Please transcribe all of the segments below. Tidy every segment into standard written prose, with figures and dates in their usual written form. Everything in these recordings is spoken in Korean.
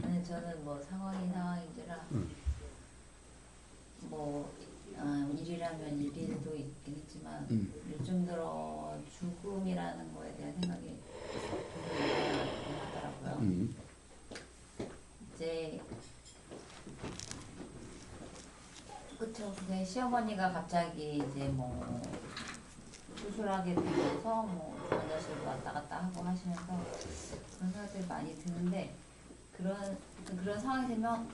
아니, 저는 뭐 상황이 상황인지라 뭐 일이라면 일도 있긴 있지만 요즘 들어 죽음이라는 거에 대한 생각이 좀 하더라고요. 이제 그쵸. 근데 시어머니가 갑자기 이제 뭐 수술하게 되면서 뭐 환자실로 왔다 갔다 하고 하시면서 그런 생각들이 많이 드는데 그런 상황이 되면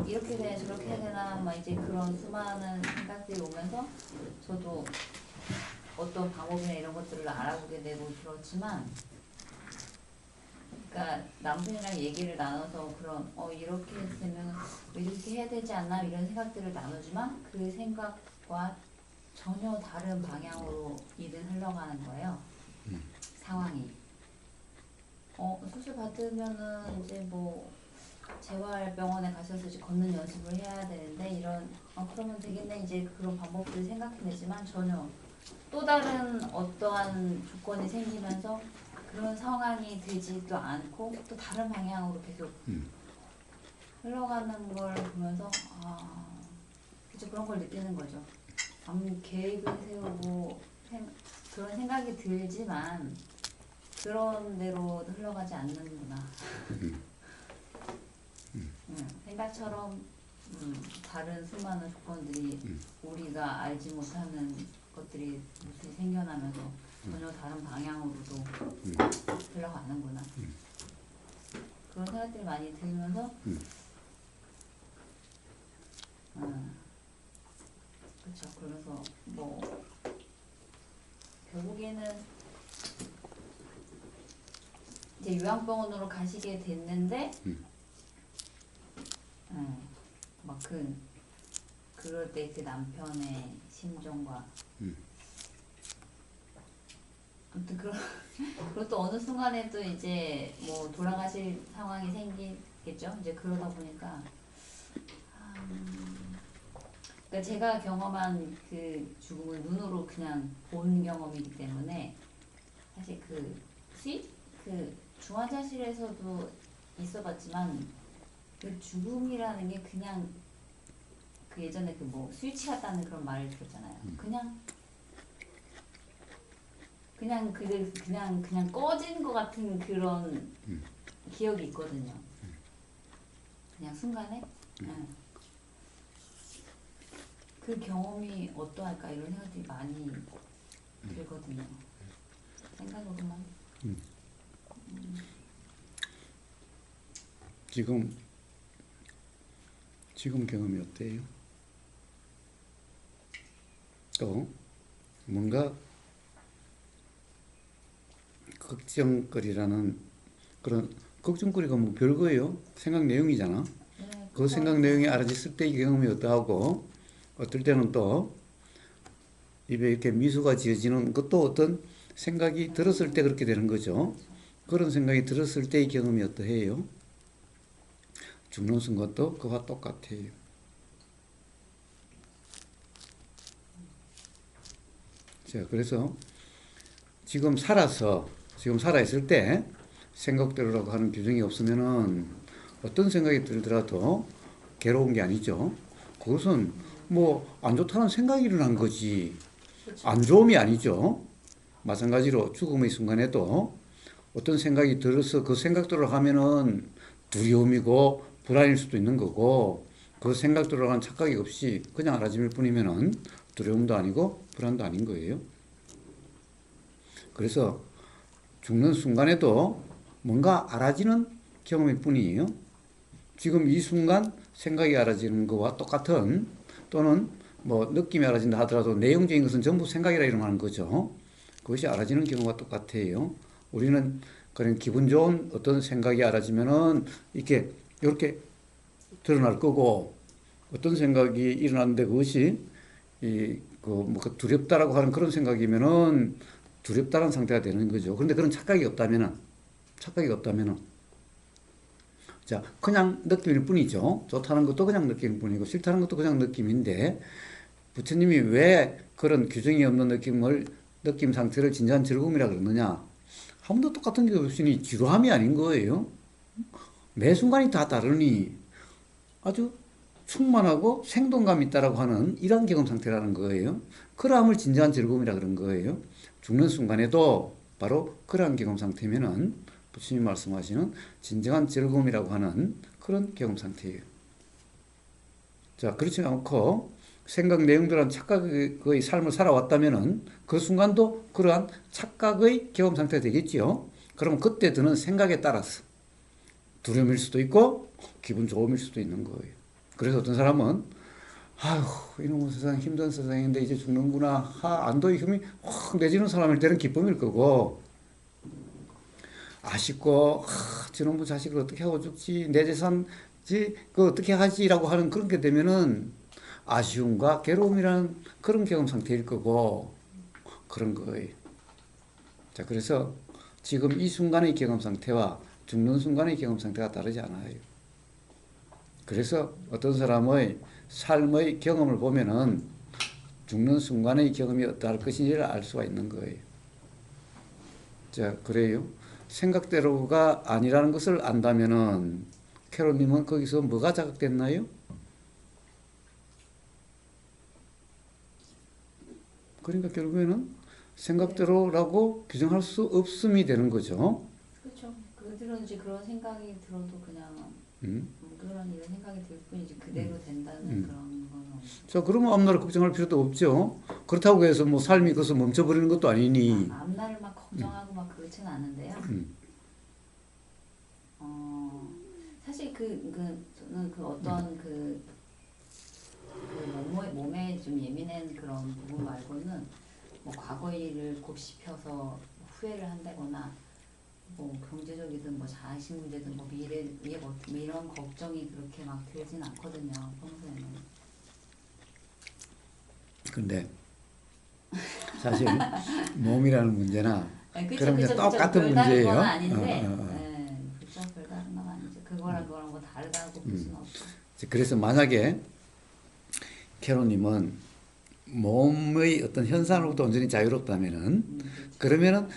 이렇게 되나 저렇게 해야 되나 막 이제 그런 수많은 생각들이 오면서 저도 어떤 방법이나 이런 것들을 알아보게 되고 그렇지만 그러니까 남편이랑 얘기를 나눠서 그런 이렇게 되면 왜 이렇게 해야 되지 않나 이런 생각들을 나누지만 그 생각과 전혀 다른 방향으로 일은 흘러가는 거예요. 상황이. 수술 받으면은 이제 뭐 재활병원에 가셔서 이제 걷는 연습을 해야 되는데 이런 그러면 되겠네 이제 그런 방법들을 생각해내지만 전혀 또 다른 어떠한 조건이 생기면서 그런 상황이 되지도 않고 또 다른 방향으로 계속 흘러가는 걸 보면서 그쵸 그런 걸 느끼는 거죠. 아무리 계획을 세우고 그런 생각이 들지만 그런 대로 흘러가지 않는구나. 생각처럼 다른 수많은 조건들이 우리가 알지 못하는 것들이 무슨 생겨나면서 전혀 다른 방향으로도 흘러가는구나. 그런 생각들이 많이 들면서 그렇죠. 그래서 뭐 결국에는 이제 요양병원으로 가시게 됐는데 막 그럴 때 그 남편의 심정과 아무튼 그리고 또 어느 순간에 또 이제 뭐 돌아가실 상황이 생기겠죠. 이제 그러다 보니까 그러니까 제가 경험한 그 죽음을 눈으로 그냥 본 경험이기 때문에 사실 그 중환자실에서도 있어봤지만 그 죽음이라는 게 그냥 그 예전에 그 뭐 스위치 같다는 그런 말을 들었잖아요. 그냥 꺼진 것 같은 그런 기억이 있거든요. 그냥 순간에. 그 경험이 어떠할까 이런 생각들이 많이 들거든요. 생각으로만. 지금 경험이 어때요? 또 뭔가 걱정거리라는 그런 걱정거리가 뭐 별거예요. 생각 내용이잖아. 네, 그 생각 내용이 알아졌을 때의 경험이 어떠하고 어떨 때는 또 입에 이렇게 미소가 지어지는 것도 어떤 생각이 들었을 때 그렇게 되는 거죠. 그런 생각이 들었을 때의 경험이 어떠해요? 죽는 순간도 그와 똑같아요. 자, 그래서 지금 살아있을 때 생각대로라고 하는 규정이 없으면은 어떤 생각이 들더라도 괴로운 게 아니죠. 그것은 뭐 안 좋다는 생각이 일어난 거지. 안 좋음이 아니죠. 마찬가지로 죽음의 순간에도 어떤 생각이 들어서 그 생각대로 하면은 두려움이고 불안일 수도 있는 거고 그 생각대로 하는 착각이 없이 그냥 알아짐일 뿐이면은 두려움도 아니고 불안도 아닌 거예요. 그래서 죽는 순간에도 뭔가 알아지는 경험일 뿐이에요. 지금 이 순간 생각이 알아지는 것과 똑같은 또는 뭐 느낌이 알아진다 하더라도 내용적인 것은 전부 생각이라 이름하는 거죠. 그것이 알아지는 경우가 똑같아요. 우리는 그런 기분 좋은 어떤 생각이 알아지면은 이렇게 드러날 거고 어떤 생각이 일어났는데 그것이 그 두렵다라고 하는 그런 생각이면은 두렵다는 상태가 되는 거죠. 그런데 그런 착각이 없다면은 자, 그냥 느낌일 뿐이죠. 좋다는 것도 그냥 느낌일 뿐이고 싫다는 것도 그냥 느낌인데 부처님이 왜 그런 규정이 없는 느낌 상태를 진정한 즐거움이라 그러느냐? 아무도 똑같은 게 없으니 지루함이 아닌 거예요. 매 순간이 다 다르니 아주 충만하고 생동감 있다라고 하는 이런 경험 상태라는 거예요. 그러함을 진정한 즐거움이라 그런 거예요. 죽는 순간에도 바로 그러한 경험 상태면은 부처님이 말씀하시는 진정한 즐거움이라고 하는 그런 경험 상태예요. 자, 그렇지 않고 생각 내용들은 착각의 삶을 살아왔다면은 그 순간도 그러한 착각의 경험 상태가 되겠지요. 그러면 그때 드는 생각에 따라서 두려움일 수도 있고 기분 좋음일 수도 있는 거예요. 그래서 어떤 사람은 아휴 이놈의 세상 힘든 세상인데 이제 죽는구나 안도의 힘이 확 내지는 사람일 때는 기쁨일 거고 아쉽고 저놈의 자식을 어떻게 하고 죽지 내 재산지 그 어떻게 하지라고 하는 그런 게 되면은 아쉬움과 괴로움이라는 그런 경험 상태일 거고 그런 거예요. 자, 그래서 지금 이 순간의 경험 상태와 죽는 순간의 경험 상태가 다르지 않아요. 그래서 어떤 사람의 삶의 경험을 보면은 죽는 순간의 경험이 어떠할 것인지를 알 수가 있는 거예요. 자, 그래요. 생각대로가 아니라는 것을 안다면은 캐롤님은 거기서 뭐가 자극됐나요? 그러니까 결국에는 생각대로라고 규정할 수 없음이 되는 거죠. 그렇죠. 그들은 이제 그런 생각이 들어도 그냥 그런 이런 생각이 들 뿐이지 그대로 된다는 그런 거는. 자, 그러면 앞날을 걱정할 필요도 없죠. 그렇다고 해서 뭐 삶이 거기서 멈춰버리는 것도 아니니. 앞날을 막 걱정하고 막 그렇지는 않은데요. 사실 저는 그 어떤 몸에 좀 예민한 그런 부분 말고는 뭐 과거 일을 곱씹혀서 후회를 한다거나 뭐 경제적이든 뭐 자식 문제든 뭐 미래 뭐 이런 걱정이 그렇게 막 들진 않거든요, 평소에는. 근데 사실 몸이라는 문제나 그쵸, 그런 게 그쵸, 똑같은 별다른 문제예요. 건 아닌데, 네, 그쵸, 별다른 건 아니죠. 그거랑 뭐 다르다고 볼 수는 없죠. 그래서 만약에 캐로님은 몸의 어떤 현상으로부터 온전히 자유롭다면은 그러면은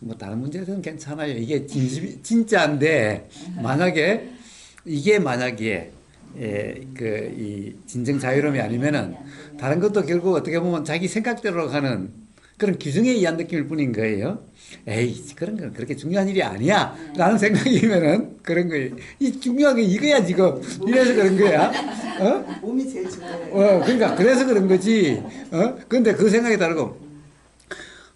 뭐 다른 문제들은 괜찮아요. 이게 진짜인데 만약에 이게 만약에 이 진정 자유로움이 아니면은 다른 것도 결국 어떻게 보면 자기 생각대로 가는 그런 규정에 의한 느낌일 뿐인 거예요. 에이 그런 건 그렇게 중요한 일이 아니야 라는 생각이면은 그런 거예요. 이 중요한 게 이거야 지금 이래서 그런 거야. 몸이 제일 중요해요. 그러니까 그래서 그런 거지. 근데 그 생각이 다르고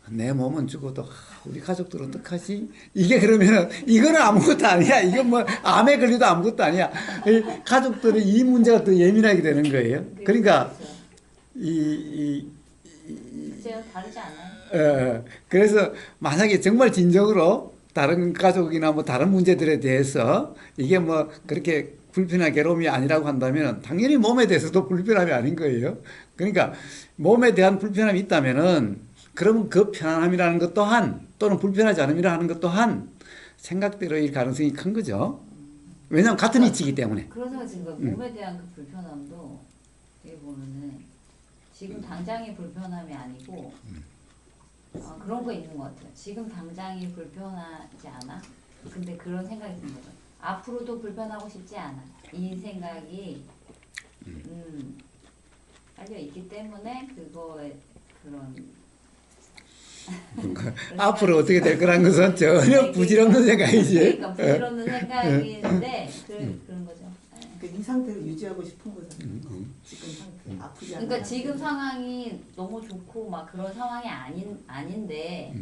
내 몸은 죽어도 우리 가족들 어떡하지? 이게 그러면은 이거는 아무것도 아니야. 이건 뭐 암에 걸려도 아무것도 아니야. 가족들은 이 문제가 더 예민하게 되는 거예요. 그러니까 그죠, 다르지 않아요. 그래서 만약에 정말 진정으로 다른 가족이나 뭐 다른 문제들에 대해서 이게 뭐 그렇게 불편한 괴로움이 아니라고 한다면 당연히 몸에 대해서도 불편함이 아닌 거예요. 그러니까 몸에 대한 불편함이 있다면은 그러면 그 편안함이라는 것 또한 또는 불편하지 않음이라 하는 것 또한 생각대로일 가능성이 큰 거죠. 왜냐하면 같은 이치이기 때문에. 그런 생각이 드는 거예요. 몸에 대한 그 불편함도 되게 보면은 지금 당장의 불편함이 아니고 그런 거 있는 것 같아요. 지금 당장이 불편하지 않아? 근데 그런 생각이 드는 거죠. 앞으로도 불편하고 싶지 않아. 이 생각이 깔려 있기 때문에 그거에 그런 앞으로 어떻게 될 거라는 것은 전혀 부질없는 생각이지. 그러니까 부질없는 생각인데 그런 거죠. 이 상태를 유지하고 싶은 거잖아요. 지금 상태 아프지 않은 그러니까 지금 상황이 너무 좋고 막 그런 상황이 아닌데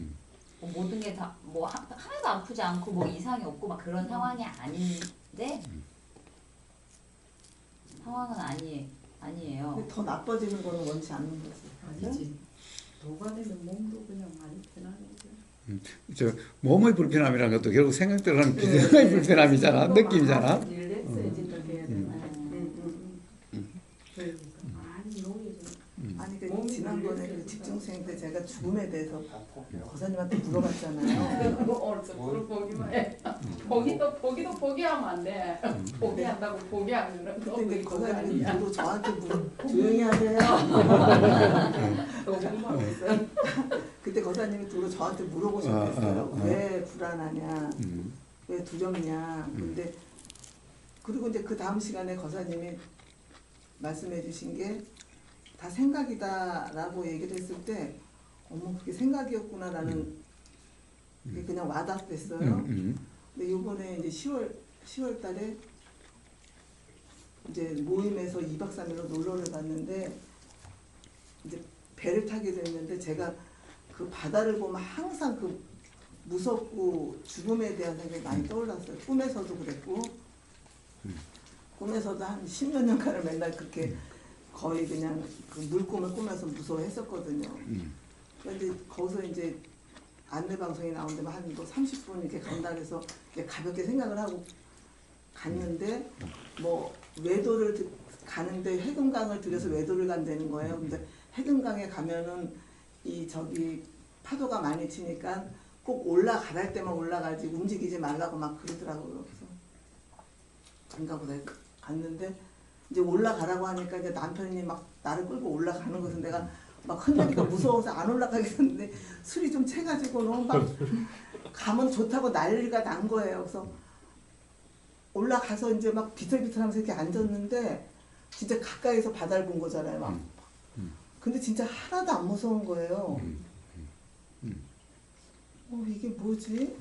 뭐 모든 게 다 뭐 하나도 아프지 않고 뭐 이상이 없고 막 그런 상황이 아닌데 상황은 아니에요. 근데 더 나빠지는 거는 원치 않는 거지. 아니지. 도가 되면 몸도 그냥 많이 편안해져. 몸의 불편함이라는 것도 결국 생각대로 하는 기존의 불편함이잖아. 느낌이잖아. 아니 그 지난번에 그 직중생 때 제가 죽음에 대해서 거사님한테 물어봤잖아요. 오늘 보기만 해. 보기도 포기하면 안 돼. 포기한다고 포기하면 그때 거사님이 저도 저한테 조용히 하세요. 너무만 있어. 그때 거사님이 도로 저한테 물어보셨겠어요. 왜 불안하냐, 왜 두렵냐. 근데 그리고 이제 그 다음 시간에 거사님이 말씀해 주신 게 다 생각이다라고 얘기를 했을 때 어머 그게 생각이었구나라는 그게 그냥 와닿았어요. 근데 요번에 이제 10월 달에 이제 모임에서 2박 3일로 놀러를 갔는데 이제 배를 타게 됐는데 제가 그 바다를 보면 항상 그 무섭고 죽음에 대한 생각이 많이 떠올랐어요. 꿈에서도 그랬고 꿈에서도 한 10몇 년간을 맨날 그렇게 거의 그냥 그 물꿈을 꾸면서 무서워했었거든요. 그런데 거기서 이제 안내 방송이 나오는데 한 30분 이렇게 간다 그래서 가볍게 생각을 하고 갔는데 뭐 외도를 가는데 해금강을 들여서 외도를 간다는 거예요. 근데 해금강에 가면은 이 저기 파도가 많이 치니까 꼭 올라갈 때만 올라가지 움직이지 말라고 막 그러더라고요. 그래서 안가 보다 갔는데 이제 올라가라고 하니까 이제 남편이 막 나를 끌고 올라가는 것은 내가 막 흔들리니까 무서워서 안 올라가겠었는데 술이 좀 채가지고 너무 막 가면 좋다고 난리가 난 거예요. 그래서 올라가서 이제 막 비틀비틀하면서 이렇게 앉았는데 진짜 가까이서 바다를 본 거잖아요. 막. 근데 진짜 하나도 안 무서운 거예요. 이게 뭐지?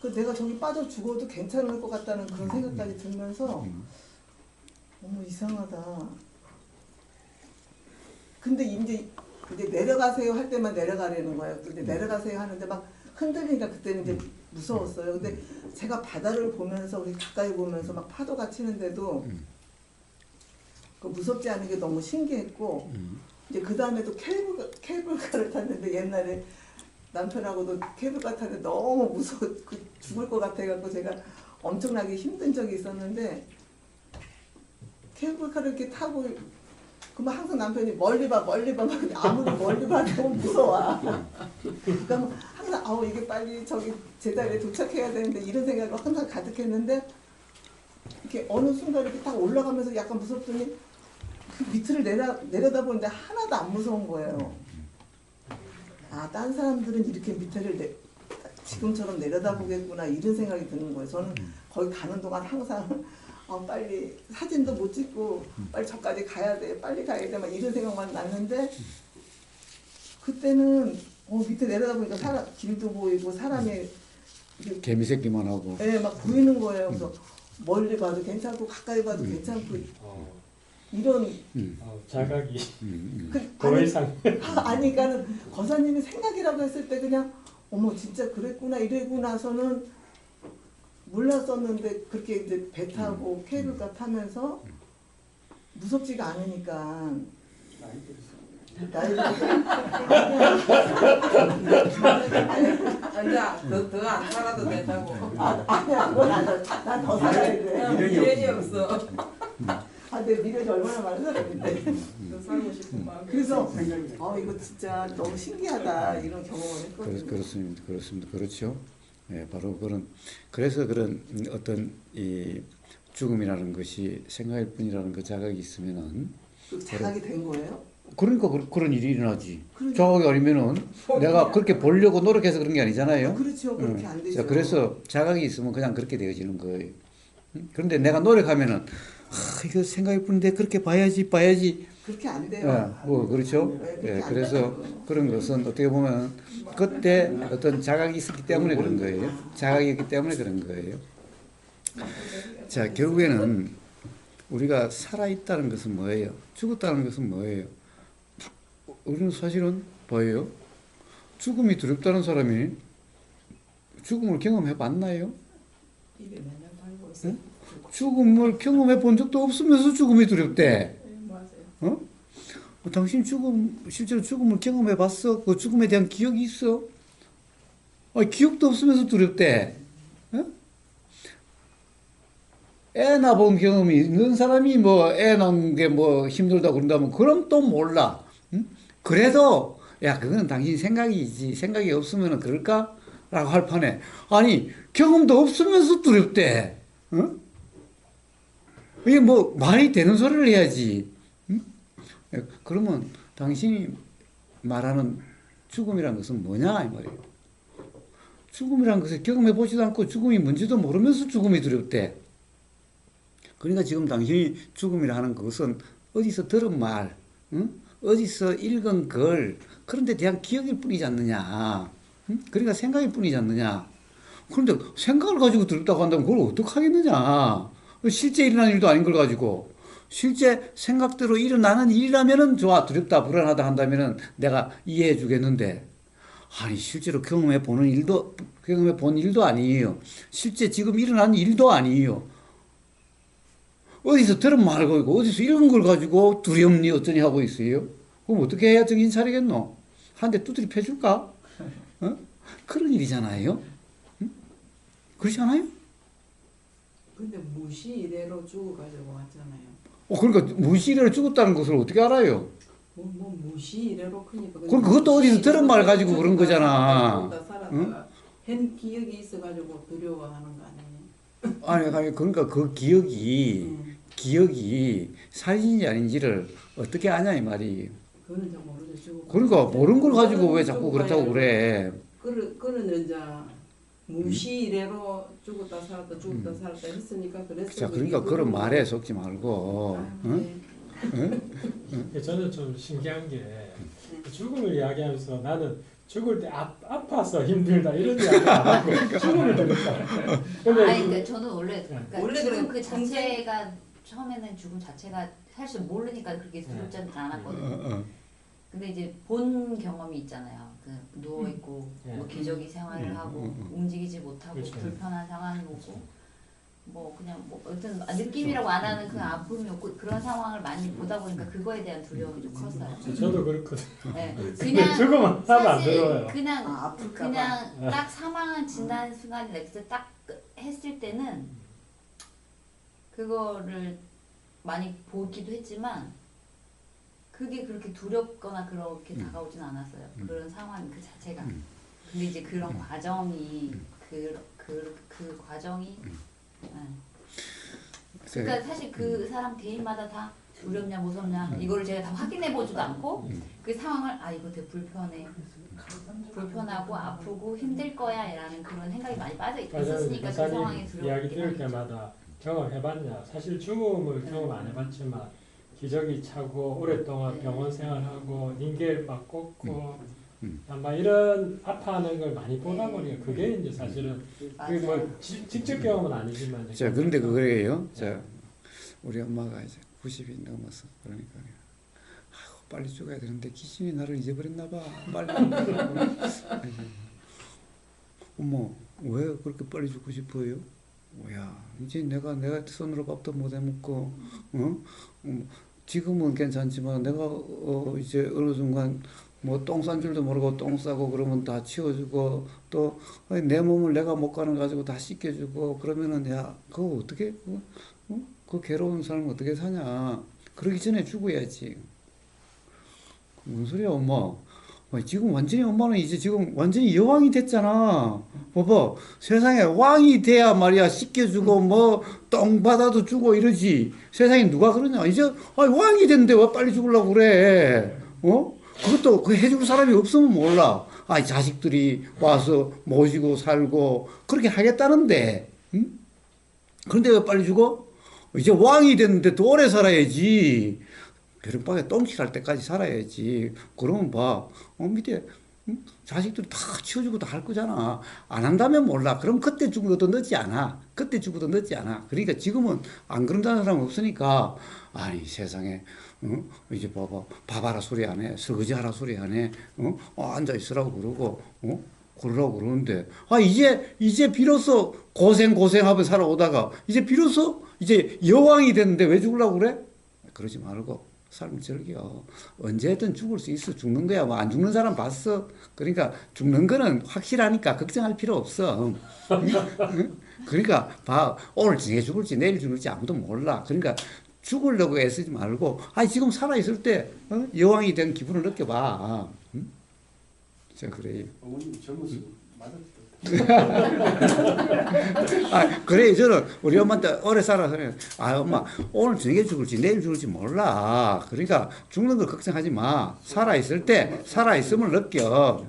그 내가 저기 빠져 죽어도 괜찮을 것 같다는 그런 생각까지 들면서 너무 이상하다. 근데 이제 내려가세요 할 때만 내려가려는 거예요. 근데 내려가세요 하는데 막 흔들리니까 그때는 이제 무서웠어요. 근데 제가 바다를 보면서 우리 가까이 보면서 막 파도가 치는데도 그 무섭지 않은 게 너무 신기했고 이제 그 다음에 또 케이블카를 탔는데 옛날에 남편하고도 케이블카 타는데 너무 무서워 죽을 것 같아갖고 제가 엄청나게 힘든 적이 있었는데 케이블카를 이렇게 타고 그러면 항상 남편이 멀리 봐 막 아무리 멀리 봐도 너무 무서워. 그러니까 항상 이게 빨리 저기 제자리에 도착해야 되는데 이런 생각을 항상 가득했는데 이렇게 어느 순간 이렇게 딱 올라가면서 약간 무섭더니 그 밑을 내려다보는데 하나도 안 무서운 거예요. 딴 사람들은 이렇게 밑에를 지금처럼 내려다보겠구나 이런 생각이 드는 거예요. 저는 거기 가는 동안 항상 빨리 사진도 못 찍고 빨리 저까지 가야 돼 빨리 가야 돼 막 이런 생각만 났는데 그때는 밑에 내려다보니까 길도 보이고 사람이 개미 새끼만 하고 막 보이는 거예요. 그래서 멀리 봐도 괜찮고 가까이 봐도 괜찮고 이런 자각이 더 이상 아니 그러니까는 거사님이 생각이라고 했을 때 그냥 어머 진짜 그랬구나 이러고 나서는 몰랐었는데 그렇게 이제 배 타고 케이블카 타면서 무섭지가 않으니까 나이 앉아. 더 안 살아도 된다고. 아니야 그건 아니야. 난 더 살아야 돼. 미련이 없어. 내 미련이 얼마나 많은 사람인데. 더 살고 싶은 마음. 그래서 이거 진짜 너무 신기하다 이런 경험을 했거든요. 그렇습니다. 그렇죠. 바로 그래서 그런 어떤 이 죽음이라는 것이 생각일 뿐이라는 그 자각이 있으면은 그 자각이 된 거예요? 그러니까 그런 일이 일어나지. 자각이 아니면은 내가 그렇게 보려고 노력해서 그런 게 아니잖아요. 그렇죠. 그렇게 안 되죠. 자, 그래서 자각이 있으면 그냥 그렇게 되어지는 거예요. 그런데 내가 노력하면은 이거 생각일 뿐인데 그렇게 봐야지. 그렇게 안 돼요. 그렇죠. 그래서 그런 것은 어떻게 보면 그때 어떤 자각이 있었기 때문에 그런 거예요. 자각이 있기 때문에 그런 거예요. 자, 결국에는 우리가 살아있다는 것은 뭐예요? 죽었다는 것은 뭐예요? 우리는 사실은 뭐예요? 죽음이 두렵다는 사람이 죽음을 경험해 봤나요? 입에 맨날 달고 있어. 죽음을 경험해 본 적도 없으면서 죽음이 두렵대. 맞아요. 당신 실제로 죽음을 경험해 봤어? 그 죽음에 대한 기억이 있어? 기억도 없으면서 두렵대. 애 낳아본 경험이 있는 사람이 애 낳은 게 힘들다 그런다면 그럼 또 몰라. 그래도 그거는 당신 생각이지. 생각이 없으면 그럴까? 라고 할 판에 아니 경험도 없으면서 두렵대. 이게 말이 되는 소리를 해야지. 그러면 당신이 말하는 죽음이라는 것은 뭐냐 이 말이에요. 죽음이라는 것을 경험해 보지도 않고 죽음이 뭔지도 모르면서 죽음이 두렵대. 그러니까 지금 당신이 죽음이라 하는 그것은 어디서 들은 말, 응? 어디서 읽은 글, 그런 데 대한 기억일 뿐이지 않느냐. 응? 그러니까 생각일 뿐이지 않느냐. 그런데 생각을 가지고 들었다고 한다면 그걸 어떡하겠느냐. 실제 일어난 일도 아닌 걸 가지고. 실제 생각대로 일어나는 일이라면은 좋아. 두렵다, 불안하다 한다면은 내가 이해해 주겠는데. 아니, 실제로 경험해 본 일도 아니에요. 실제 지금 일어난 일도 아니에요. 어디서 들은 말 가지고, 어디서 읽은 걸 가지고 두렵니, 어쩌니 하고 있어요. 그럼 어떻게 해야 정신 차리겠노? 한 대 두드려 패줄까? 어? 그런 일이잖아요. 응? 그렇지 않아요? 근데 무시 이래로 죽어가지고 왔잖아요. 그러니까 무시를 죽었다는 것을 어떻게 알아요? 뭐 무시 이래로 크니까. 그럼 그것도 어디서 들은 말 가지고 그런 거잖아. 응? 한 기억이 있어가지고 두려워하는 거 아니에요? 아니, 그러니까 그 기억이 사실인지 아닌지를 어떻게 아냐, 이 말이. 그거는 잘 모르죠. 죽어. 그러니까 모르는 걸 가지고 왜 자꾸 그렇다고 그래. 그는 이제 무시 이래로 죽었다 살았다 했으니까 그랬어. 자, 그러니까 그런 말에 속지 말고, 응? 응? 저는 좀 신기한 게 죽음을 이야기하면서 나는 죽을 때 아파서 힘들다 이런 이야기 안 하고 죽음을 들었잖아요. 그러니까 저는 원래 원래 죽음 그런 그 자체가 처음에는 죽음 자체가 사실 모르니까 그렇게 두렵지는 않았거든요. 근데 이제 본 경험이 있잖아요. 그 누워 있고 뭐 기저귀 생활을 하고 움직이지 못하고 그렇죠. 불편한 상황이 오고 뭐 그냥 뭐 어떤 느낌이라고 안 하는 그 아픔이 없고 그런 상황을 많이 보다 보니까 그거에 대한 두려움이 좀 컸어요. 저도 그렇거든요. 네. 근데 죽음은 하나도 안 사실 들어요. 그냥 아플까 봐. 그냥 딱 사망을 진단 순간 넥스 딱 했을 때는 그거를 많이 보기도 했지만 그게 그렇게 두렵거나 그렇게 다가오진 않았어요. 그런 상황 그 자체가. 근데 이제 그런 과정이 그 과정이 그러니까 사실 그 사람 개인마다 다 두렵냐 무섭냐 이거를 제가 다 확인해 보지도 않고 그 상황을 이거 되게 불편하고 아프고 힘들 거야라는 그런 생각이 많이 빠져 있었으니까 그 상황이 목사님 이야기 들을 두렵긴 하죠. 때마다 경험해봤냐. 사실 죽음을 경험 안 해봤지만 기저귀 차고 오랫동안 병원 생활하고 닌겔 막 꽂고 아마 이런 아파하는 걸 많이 보다 보니까 그게 이제 사실은 그게 뭐 직접 경험은 아니지만 자, 그런데 그거예요. 자, 우리 엄마가 이제 90이 넘어서 그러니까 빨리 죽어야 되는데 귀신이 나를 잊어버렸나 봐. 빨리. 어머, 왜 그렇게 빨리 죽고 싶어요? 야, 이제 내가 손으로 밥도 못 해 먹고, 지금은 괜찮지만 내가 이제 어느 순간 뭐 똥 싼 줄도 모르고 똥 싸고 그러면 다 치워주고 또 내 몸을 내가 못 가는 거 가지고 다 씻겨주고 그러면은 야, 그거 어떻게 그 괴로운 삶 어떻게 사냐? 그러기 전에 죽어야지. 무슨 소리야, 엄마? 지금 완전히 엄마는 이제 지금 완전히 여왕이 됐잖아. 봐봐. 세상에 왕이 돼야 말이야. 씻겨주고 뭐 똥 받아도 주고 이러지. 세상에 누가 그러냐. 이제 왕이 됐는데 왜 빨리 죽으려고 그래. 그것도 그 해줄 사람이 없으면 몰라. 자식들이 와서 모시고 살고 그렇게 하겠다는데. 응? 그런데 왜 빨리 죽어? 이제 왕이 됐는데 더 오래 살아야지. 벼룩방에 똥칠할 때까지 살아야지. 그러면 봐. 밑에 자식들이 다 치워주고 다 할 거잖아. 안 한다면 몰라. 그럼 그때 죽어도 늦지 않아. 그때 죽어도 늦지 않아. 그러니까 지금은 안 그런다는 사람 없으니까 아니 세상에 이제 봐봐라 소리 안 해. 설거지하라 소리 안 해. 앉아 있으라고 그러고 그러라고 그러는데 이제 비로소 고생하며 살아오다가 이제 비로소 이제 여왕이 됐는데 왜 죽으려고 그래? 그러지 말고 삶을 즐겨. 언제든 죽을 수 있어. 죽는 거야. 뭐 안 죽는 사람 봤어. 그러니까 죽는 거는 확실하니까 걱정할 필요 없어. 그러니까 오늘 저녁에 죽을지 내일 죽을지 아무도 몰라. 그러니까 죽으려고 애쓰지 말고 지금 살아있을 때 여왕이 된 기분을 느껴봐. 자, 그래요. 어머님 젊었을 맞았죠. 그래, 저는 우리 엄마한테 오래 살아서 엄마 오늘 저녁에 죽을지 내일 죽을지 몰라. 그러니까 죽는 걸 걱정하지 마. 살아있을 때 살아있음을 느껴.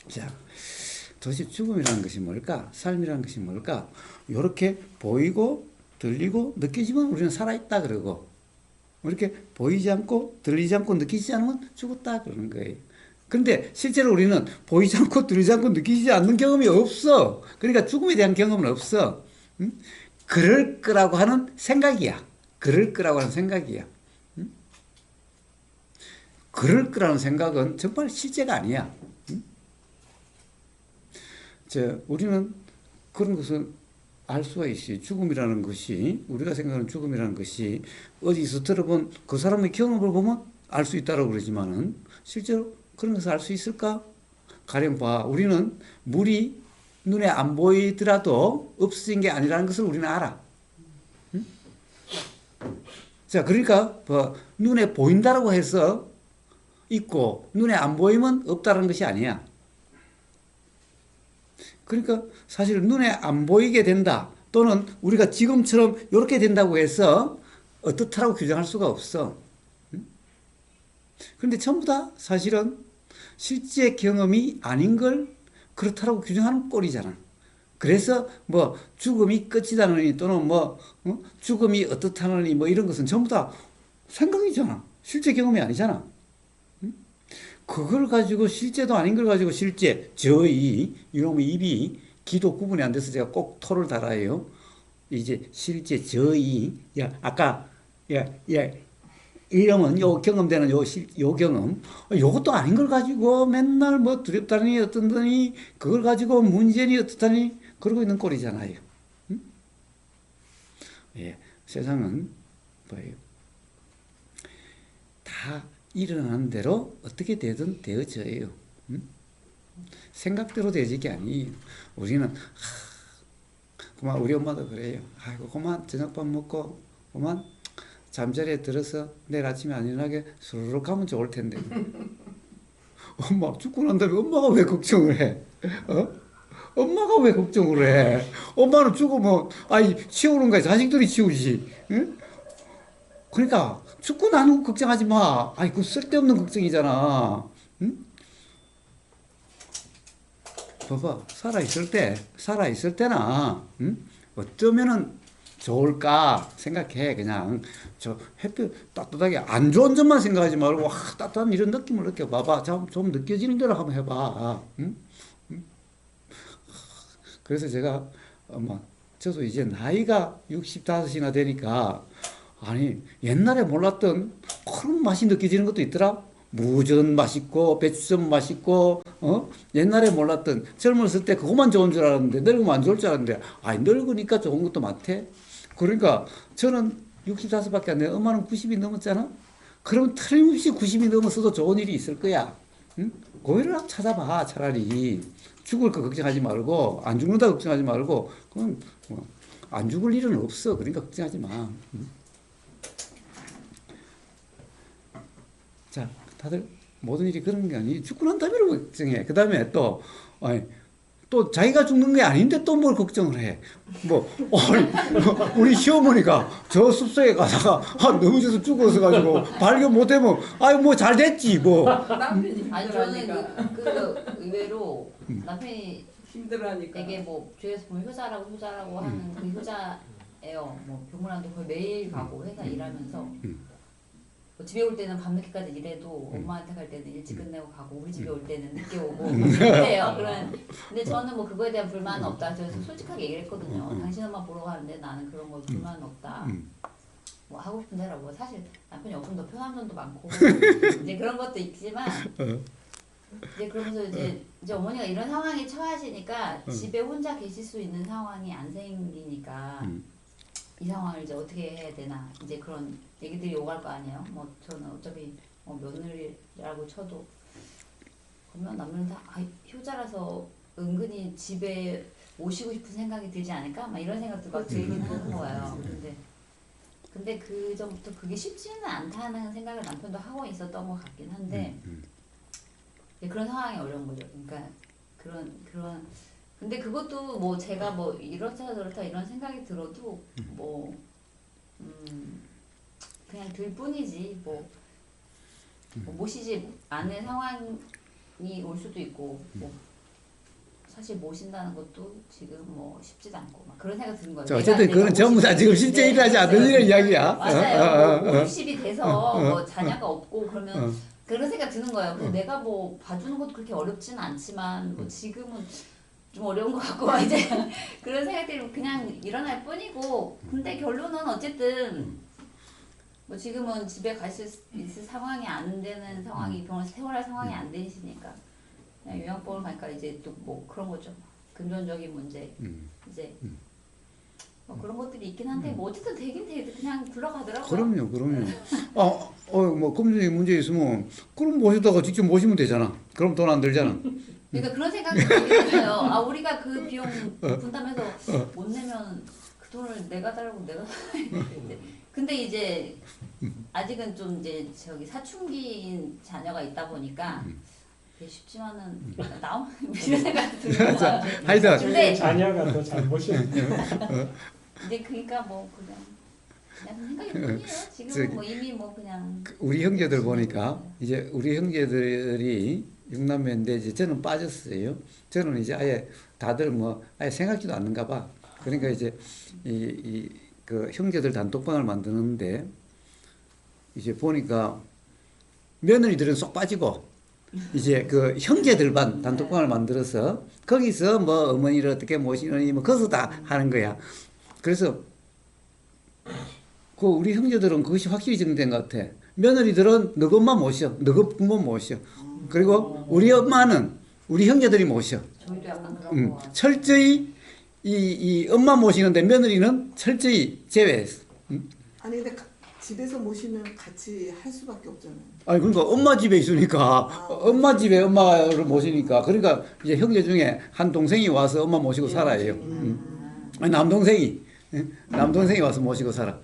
자, 도대체 죽음이라는 것이 뭘까? 삶이라는 것이 뭘까? 이렇게 보이고 들리고 느끼지만 우리는 살아있다 그러고 이렇게 보이지 않고 들리지 않고 느끼지 않으면 죽었다 그러는 거예요. 그런데 실제로 우리는 보이지 않고 들리지 않고 느끼지 않는 경험이 없어. 그러니까 죽음에 대한 경험은 없어. 응? 그럴 거라고 하는 생각이야. 그럴 거라고 하는 생각이야. 응? 그럴 거라는 생각은 정말 실제가 아니야. 응? 우리는 그런 것을 알 수가 있어요. 죽음이라는 것이, 우리가 생각하는 죽음이라는 것이 어디서 들어본 그 사람의 경험을 보면 알 수 있다고 그러지만은 실제로 그런 것을 알 수 있을까? 가령 봐. 우리는 물이 눈에 안 보이더라도 없어진 게 아니라는 것을 우리는 알아. 응? 자, 그러니까 뭐 눈에 보인다라고 해서 있고 눈에 안 보이면 없다는 것이 아니야. 그러니까 사실 눈에 안 보이게 된다. 또는 우리가 지금처럼 이렇게 된다고 해서 어떻다라고 규정할 수가 없어. 그런데 전부 다 사실은 실제 경험이 아닌 걸 그렇다라고 규정하는 꼴이잖아. 그래서 뭐 죽음이 끝이다느니 또는 뭐 죽음이 어떻다느니 뭐 이런 것은 전부 다 생각이잖아. 실제 경험이 아니잖아. 그걸 가지고 실제도 아닌 걸 가지고 실제 저의 이놈의 입이 기도 구분이 안 돼서 제가 꼭 토를 달아요. 이제 실제 저의 아까 이러면 요 경험되는 요 경험 요것도 아닌 걸 가지고 맨날 뭐 두렵다니 어떤다니 그걸 가지고 문제니 어떻다니 그러고 있는 꼴이잖아요. 응? 예, 세상은 뭐예요? 다 일어나는 대로 어떻게 되든 되어져요. 응? 생각대로 되지 게 아니에요. 우리는 그만 우리 엄마도 그래요. 아이고 그만 저녁밥 먹고 그만 잠자리에 들어서 내일 아침에 안 일어나게 수르륵 가면 좋을 텐데. 엄마 죽고 난 다음에 엄마가 왜 걱정을 해? 엄마가 왜 걱정을 해? 엄마는 죽으면 치우는 거야. 자식들이 치우지. 응? 그러니까 죽고 나는 걱정하지 마. 그 쓸데없는 걱정이잖아. 응? 봐봐. 살아있을 때나, 응? 어쩌면은 좋을까 생각해. 그냥, 햇빛 따뜻하게 안 좋은 점만 생각하지 말고, 따뜻한 이런 느낌을 느껴봐봐. 좀 느껴지는 대로 한번 해봐. 응? 응? 그래서 제가, 저도 이제 나이가 65이나 되니까, 옛날에 몰랐던 그런 맛이 느껴지는 것도 있더라. 무전 맛있고 배추전 맛있고 옛날에 몰랐던 젊었을 때 그것만 좋은 줄 알았는데 늙으면 안 좋을 줄 알았는데 늙으니까 좋은 것도 많대. 그러니까 저는 65밖에 안 돼. 엄마는 90이 넘었잖아. 그러면 틀림없이 90이 넘었어도 좋은 일이 있을 거야. 응? 그거를 찾아봐. 차라리 죽을 거 걱정하지 말고 안 죽는다 걱정하지 말고 그건 안 죽을 일은 없어. 그러니까 걱정하지 마. 응? 자, 다들 모든 일이 그런 게 아니지. 죽고 난 다음에 걱정해. 그 다음에 또 자기가 죽는 게 아닌데 또 뭘 걱정을 해. 우리 시어머니가 저 숲속에 가다가 넘어져서 죽어서 발견 못하면 뭐 잘 됐지 뭐. 남편이 아니 저는 힘들어하니까. 그 의외로 남편이 힘들어하니까. 되게 뭐 주위에서 보면 효자라고 하는 그 효자예요. 뭐 병원안도 거의 매일 가고 회사 일하면서 뭐 집에 올 때는 밤늦게까지 일해도 엄마한테 갈 때는 일찍 끝내고 가고 우리 집에 올 때는 늦게 오고 그래요. 근데 저는 뭐 그거에 대한 불만은 없다. 저는 솔직하게 얘기를 했거든요. 당신 엄마 보러 가는데 나는 그런 거 불만은 없다. 뭐 하고 싶은 대로 뭐 사실 남편이 조금 더 편한 점도 많고 이제 그런 것도 있지만 이제 그러면서 이제 어머니가 이런 상황에 처하시니까 집에 혼자 계실 수 있는 상황이 안 생기니까 이 상황을 이제 어떻게 해야 되나 이제 그런 얘기들이 오갈 거 아니에요. 뭐 저는 어차피 며느리라고 쳐도 그러면 남들은 다 효자라서 은근히 집에 오시고 싶은 생각이 들지 않을까? 막 이런 생각도 막 들긴 하는 거예요. 근데 그 전부터 그게 쉽지는 않다는 생각을 남편도 하고 있었던 것 같긴 한데 그런 상황이 어려운 거죠. 그러니까 그런 근데 그것도 뭐 제가 뭐 이렇다 저렇다 이런 생각이 들어도 뭐 그냥 들 뿐이지 뭐 모시지 않은 상황이 올 수도 있고 뭐 사실 모신다는 것도 지금 뭐 쉽지도 않고 막 그런 생각 드는 거예요. 자, 어쨌든 그거는 전부 다 지금 실제 일하지 않는 일의 이야기야. 맞아요. 뭐 50이 돼서 뭐 자녀가 없고 그러면 그런 생각 드는 거예요. 근데 내가 뭐 봐주는 것도 그렇게 어렵지는 않지만 뭐 지금은 좀 어려운 것 같고 이제 그런 생각들이 그냥 일어날 뿐이고 근데 결론은 어쨌든 뭐 지금은 집에 가실 있을 상황이 안 되는 상황이 병원에서 퇴원할 상황이 안 되시니까 그냥 요양병원 가니까 이제 또 뭐 그런 거죠. 금전적인 문제 이제 뭐 그런 것들이 있긴 한데 뭐 어쨌든 되긴 돼 그냥 굴러가더라고요. 그럼요. 뭐 금전적인 문제 있으면 그럼 모시다가 직접 모시면 되잖아. 그럼 돈 안 들잖아. 그러니까 그런 생각이 들어요. 아 우리가 그 비용 분담해서 못 내면 그 돈을 내가 달라고 내가 되는데 근데 이제 아직은 좀 이제 저기 사춘기인 자녀가 있다 보니까 그게 쉽지만은 나오면 이런 생각이 드는 거야. 하여튼 근데 자녀가 더 잘 모시는 근데 그러니까 뭐 그냥 생각이 뿐이에요. 지금은 뭐 이미 뭐 그냥 우리 형제들 보니까 이제 우리 형제들이 육남매인데 이제 저는 빠졌어요. 저는 이제 아예 다들 뭐 아예 생각지도 않는가 봐. 그러니까 이제 그 형제들 단톡방을 만드는데 이제 보니까 며느리들은 쏙 빠지고 이제 그 형제들만 단톡방을 만들어서 거기서 뭐 어머니를 어떻게 모시느니 뭐 거기서 다 하는 거야. 그래서 그 우리 형제들은 그것이 확실히 정된 것 같아. 며느리들은 너희 엄마 모셔, 너희 부모 모셔. 그리고 우리 엄마는 우리 형제들이 모셔. 저희도 약간 그런 거 같아요. 철저히 이 엄마 모시는데 며느리는 철저히 제외했어. 아니 근데 집에서 모시면 같이 할 수밖에 없잖아요. 아니 그러니까 엄마 집에 있으니까 엄마 집에 엄마를 모시니까 그러니까 이제 형제 중에 한 동생이 와서 엄마 모시고 살아요. 아니 남동생이 와서 모시고 살아.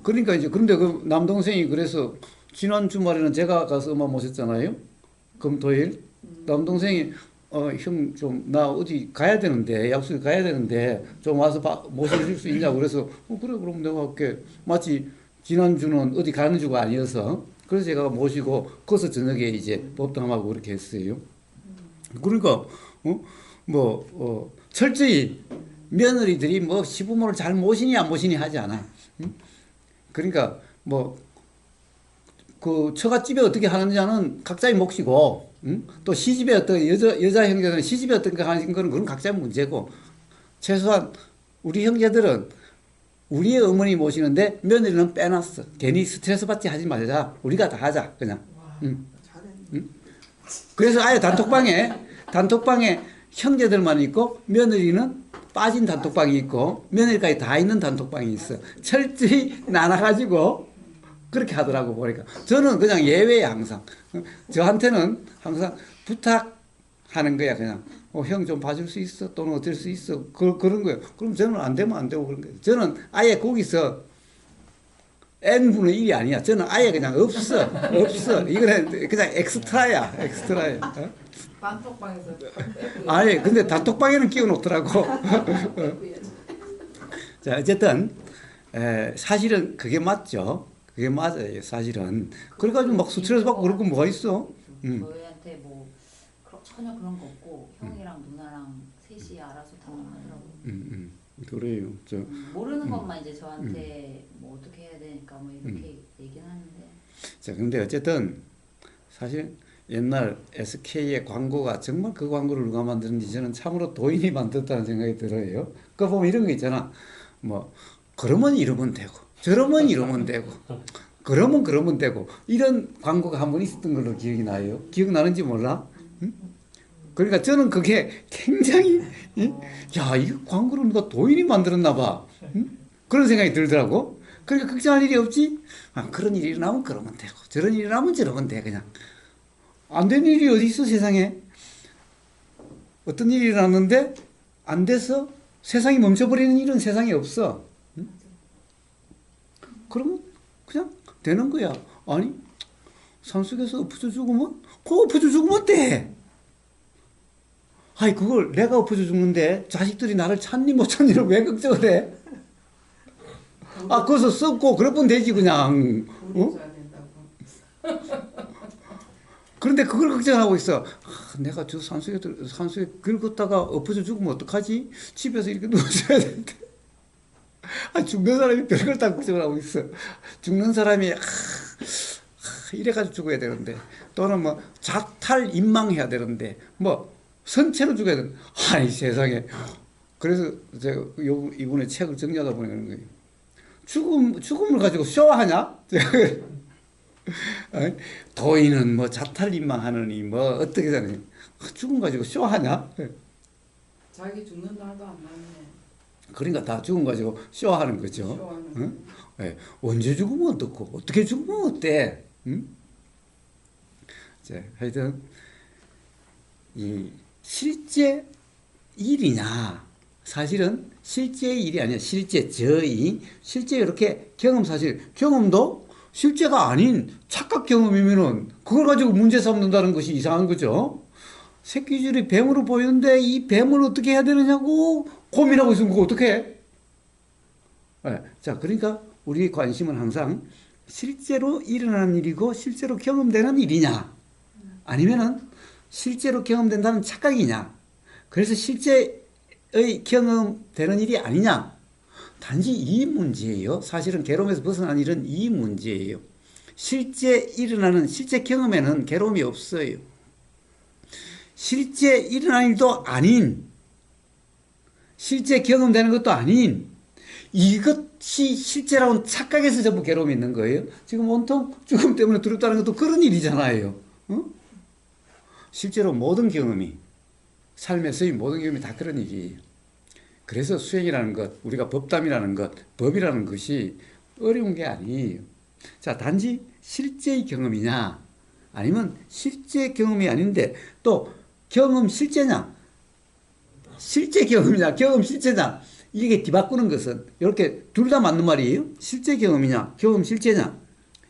그러니까 이제 그런데 그 남동생이 그래서 지난 주말에는 제가 가서 엄마 모셨잖아요. 금토일 남동생이 형 좀 나 어디 가야 되는데 약속에 가야 되는데 좀 와서 모셔줄 수 있냐고 그래서 그래 그럼 내가 할게. 마치 지난주는 어디 가는 주가 아니어서 그래서 제가 모시고 거기서 저녁에 이제 법당하고 그렇게 했어요. 그러니까 철저히 며느리들이 뭐 시부모를 잘 모시니 안 모시니 하지 않아. 그러니까 뭐 그 처갓집에 어떻게 하느냐는 각자의 몫이고, 또 시집에 어떤 여자 형제들은 시집에 어떻게 하는 거는 그건 각자의 문제고, 최소한 우리 형제들은 우리의 어머니 모시는데 며느리는 빼놨어. 괜히 스트레스 받지 하지 말자. 우리가 다 하자 그냥. 잘했네. 그래서 아예 단톡방에 형제들만 있고 며느리는 빠진 단톡방이 있고 며느리까지 다 있는 단톡방이 있어. 철저히 나눠가지고 그렇게 하더라고 보니까. 저는 그냥 예외야 항상. 저한테는 항상 부탁하는 거야 그냥. 형 좀 봐줄 수 있어? 또는 어쩔 수 있어? 그런 거예요. 그럼 저는 안 되면 안 되고 그런 거예요. 저는 아예 거기서 n분의 1이 아니야. 저는 아예 그냥 없어. 이거는 그냥 엑스트라야. 단톡방에서 아니 근데 단톡방에는 끼워놓더라고. 자 어쨌든 사실은 그게 맞죠. 그게 맞아요. 사실은. 그래가지고 막 스트레스 받고 그럴 거 뭐가 있어. 저희한테 뭐 전혀 그런 거 없고 형이랑 누나랑 셋이 알아서 다 하더라고요. 그래요. 모르는 것만 이제 저한테 뭐 어떻게 해야 되니까 뭐 이렇게 얘기는 하는데. 자 근데 어쨌든 사실 옛날 SK의 광고가 정말 그 광고를 누가 만드는지 저는 참으로 도인이 만들었다는 생각이 들어요. 그 보면 이런 거 있잖아. 뭐 그러면 이러면 되고 저러면 이러면 되고 그러면 되고 이런 광고가 한 번 있었던 걸로 기억이 나요. 기억나는지 몰라? 응? 그러니까 저는 그게 굉장히 야 이거 광고를 누가 도인이 만들었나 봐. 응? 그런 생각이 들더라고. 그러니까 걱정할 일이 없지. 그런 일이 일어나면 그러면 되고 저런 일이 일어나면 저러면 돼 그냥. 안 되는 일이 어디 있어 세상에. 어떤 일이 일어났는데 안 돼서 세상이 멈춰버리는 일은 세상에 없어. 응? 그러면 그냥 되는 거야. 아니 산속에서 엎어져 죽으면 그거 엎어져 죽으면 돼. 아니 그걸 내가 엎어져 죽는데 자식들이 나를 찾니 못 찾니를 왜 걱정을 해? 거기서 썩고 그러면 되지 그냥. 우리 줘야 된다고. 그런데 그걸 걱정하고 있어. 내가 저 산소에 긁었다가 엎어져 죽으면 어떡하지? 집에서 이렇게 누워줘야 되는데. 죽는 사람이 별걸 다 걱정을 하고 있어. 죽는 사람이 이래가지고 죽어야 되는데, 또는 뭐 자탈 임망해야 되는데, 뭐 선체로 죽어야 되는데, 아니 세상에. 그래서 제가 이번에 책을 정리하다 보니 그런 거예요. 죽음을 가지고 쇼하냐? 도인은 뭐 자탈 임망하느니 뭐 어떻게 하느니 죽음 가지고 쇼하냐? 자기 죽는 날도 안 맞네. 그러니까 다 죽음 가지고 쇼하는 거죠. 쇼하는. 응? 예, 언제 죽으면 어떻고 어떻게 죽으면 어때? 응? 자, 하여튼 이 실제 일이냐? 사실은 실제 일이 아니야. 실제 저의 실제 이렇게 경험도 실제가 아닌 착각 경험이면은 그걸 가지고 문제 삼는다는 것이 이상한 거죠. 새끼줄이 뱀으로 보이는데 이 뱀을 어떻게 해야 되느냐고 고민하고 있으면 그거 어떻게 해? 네. 자, 그러니까 우리의 관심은 항상 실제로 일어나는 일이고 실제로 경험되는 일이냐, 아니면은 실제로 경험된다는 착각이냐. 그래서 실제의 경험되는 일이 아니냐. 단지 이 문제예요. 사실은 괴로움에서 벗어난 일은 이 문제예요. 실제 일어나는 실제 경험에는 괴로움이 없어요. 실제 일어난 일도 아닌, 실제 경험되는 것도 아닌, 이것이 실제라고는 착각해서 전부 괴로움이 있는 거예요. 지금 온통 죽음 때문에 두렵다는 것도 그런 일이잖아요. 어? 실제로 모든 경험이, 삶에서의 모든 경험이 다 그런 일이에요. 그래서 수행이라는 것, 우리가 법담이라는 것, 법이라는 것이 어려운 게 아니에요. 자, 단지 실제의 경험이냐, 아니면 실제 경험이 아닌데 또 경험 실제냐, 실제 경험이냐, 경험 실제냐, 이게 뒤바꾸는 것은 이렇게 둘 다 맞는 말이에요. 실제 경험이냐, 경험 실제냐.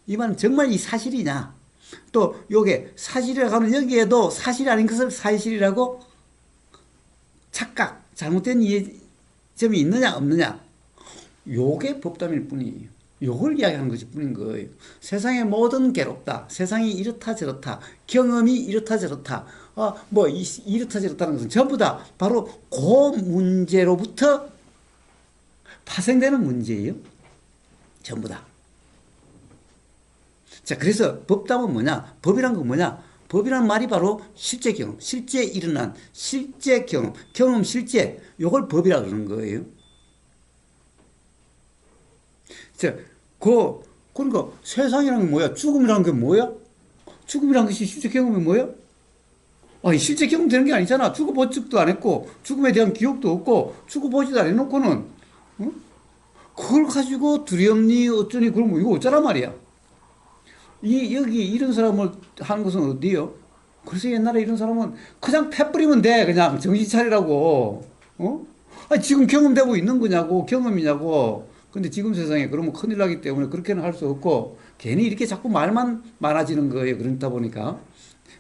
이 말은 정말 이 사실이냐. 또 요게 사실이라고 하면 여기에도 사실이 아닌 것을 사실이라고 착각, 잘못된 이해점이 있느냐 없느냐. 요게 법담일 뿐이에요. 요걸 이야기하는 것일 뿐인 거예요. 세상의 모든 괴롭다, 세상이 이렇다 저렇다, 경험이 이렇다 저렇다, 이렇다 저렇다는 것은 전부 다 바로 그 문제로부터 파생되는 문제예요. 전부 다. 자, 그래서 법담은 뭐냐? 법이란 건 뭐냐? 법이란 말이 바로 실제 경험, 실제 일어난 실제 경험 실제, 요걸 법이라 그러는 거예요. 자, 그러니까 세상이라는 게 뭐야? 죽음이라는 게 뭐야? 죽음이라는 것이 실제 경험이 뭐야? 아니, 실제 경험 되는 게 아니잖아. 죽어본 적도 안 했고, 죽음에 대한 기억도 없고, 죽어보지도 안 해놓고는, 그걸 가지고 두렵니, 어쩌니, 그러면 이거 어쩌란 말이야. 여기 이런 사람을 하는 것은 어디요? 그래서 옛날에 이런 사람은 그냥 패 뿌리면 돼. 그냥 정신 차리라고. 아니, 지금 경험되고 있는 거냐고, 경험이냐고. 근데 지금 세상에 그러면 큰일 나기 때문에 그렇게는 할 수 없고, 괜히 이렇게 자꾸 말만 많아지는 거예요. 그러다 보니까.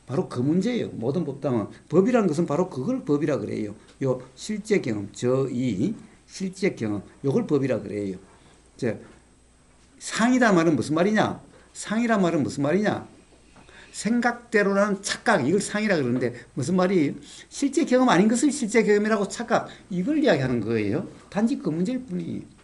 바로 그 문제예요. 모든 법당은. 법이라는 것은 바로 그걸 법이라 그래요. 요 실제 경험, 실제 경험, 요걸 법이라 그래요. 상이란 말은 무슨 말이냐? 상이란 말은 무슨 말이냐? 생각대로라는 착각, 이걸 상이라 그러는데 무슨 말이에요? 실제 경험 아닌 것을 실제 경험이라고 착각, 이걸 이야기하는 거예요. 단지 그 문제일 뿐이에요.